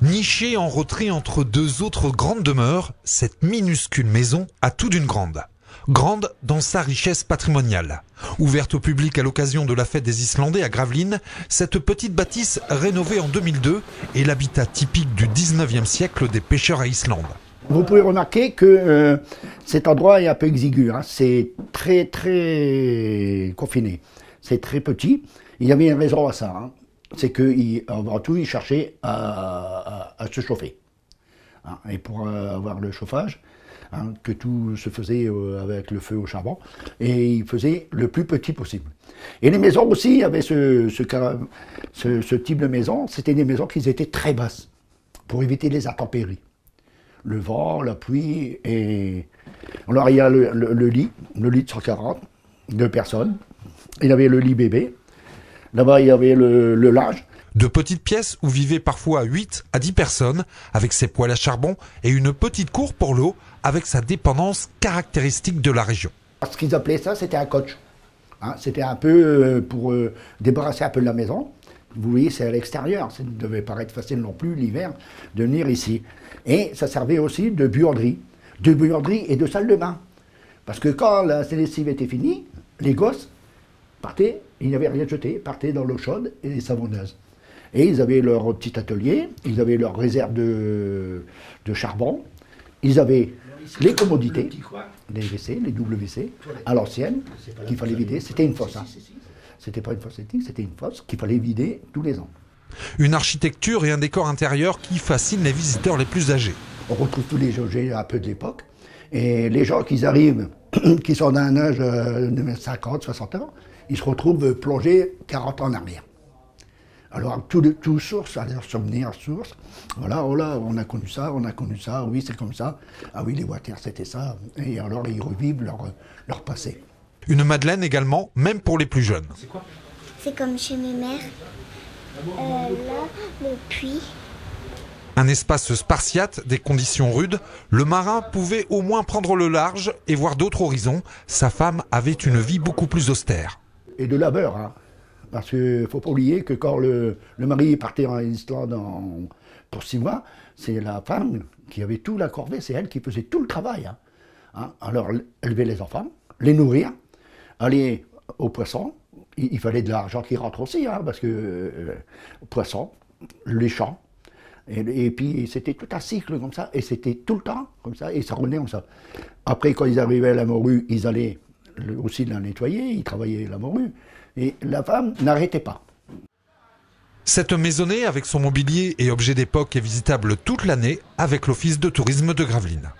Nichée en retrait entre deux autres grandes demeures, cette minuscule maison a tout d'une grande. Grande dans sa richesse patrimoniale. Ouverte au public à l'occasion de la fête des Islandais à Gravelines, cette petite bâtisse rénovée en 2002 est l'habitat typique du 19e siècle des pêcheurs à Islande. Vous pouvez remarquer que cet endroit est un peu exigu, hein. C'est très confiné, c'est très petit. Il y avait une raison à ça, hein. C'est qu'avant tout, il cherchait à se chauffer. Hein. Et pour avoir le chauffage, hein, que tout se faisait avec le feu au charbon, et il faisait le plus petit possible. Et les maisons aussi avaient ce type de maison, c'était des maisons qui étaient très basses, pour éviter les intempéries. Le vent, la pluie, et... Alors il y a le lit de 140, 2 personnes, il y avait le lit bébé, là-bas il y avait le linge. De petites pièces où vivaient parfois 8 à 10 personnes, avec ses poêles à charbon et une petite cour pour l'eau, avec sa dépendance caractéristique de la région. Ce qu'ils appelaient ça, c'était un coach. Hein, c'était un peu pour débarrasser un peu de la maison. Vous voyez, c'est à l'extérieur, ça ne devait pas être facile non plus l'hiver de venir ici. Et ça servait aussi de buanderie et de salle de bain. Parce que quand la lessive était finie, les gosses partaient, ils n'avaient rien jeté, partaient dans l'eau chaude et les savonneuses. Et ils avaient leur petit atelier, ils avaient leur réserve de charbon, ils avaient les commodités, les WC, les WC, à l'ancienne, qu'il fallait vider, c'était une fosse. Hein. C'était pas une fosse éthique, c'était une fosse qu'il fallait vider tous les ans. Une architecture et un décor intérieur qui fascinent les visiteurs les plus âgés. On retrouve tous les objets un peu de l'époque. Et les gens qui arrivent, qui sont d'un âge de 50, 60 ans, ils se retrouvent plongés 40 ans en arrière. Alors tout source, à leur souvenir source. Voilà, oh là, on a connu ça, oui c'est comme ça. Ah oui, les voitures c'était ça. Et alors ils revivent leur passé. Une madeleine également, même pour les plus jeunes. C'est quoi? C'est comme chez mes mères. Là, le puits. Un espace spartiate, des conditions rudes, le marin pouvait au moins prendre le large et voir d'autres horizons. Sa femme avait une vie beaucoup plus austère. Et de labeur, hein. Parce qu'il ne faut pas oublier que quand le mari partait en Islande pour 6 mois, c'est la femme qui avait tout la corvée, c'est elle qui faisait tout le travail. Hein. Alors, élever les enfants, les nourrir, aller aux poissons, il fallait de l'argent qui rentre aussi, hein, parce que poissons, les champs, et puis c'était tout un cycle comme ça, et c'était tout le temps comme ça, et ça revenait comme ça. Après, quand ils arrivaient à la morue, ils allaient aussi la nettoyer, ils travaillaient la morue, et la femme n'arrêtait pas. Cette maisonnée, avec son mobilier et objets d'époque, est visitable toute l'année avec l'Office de tourisme de Gravelines.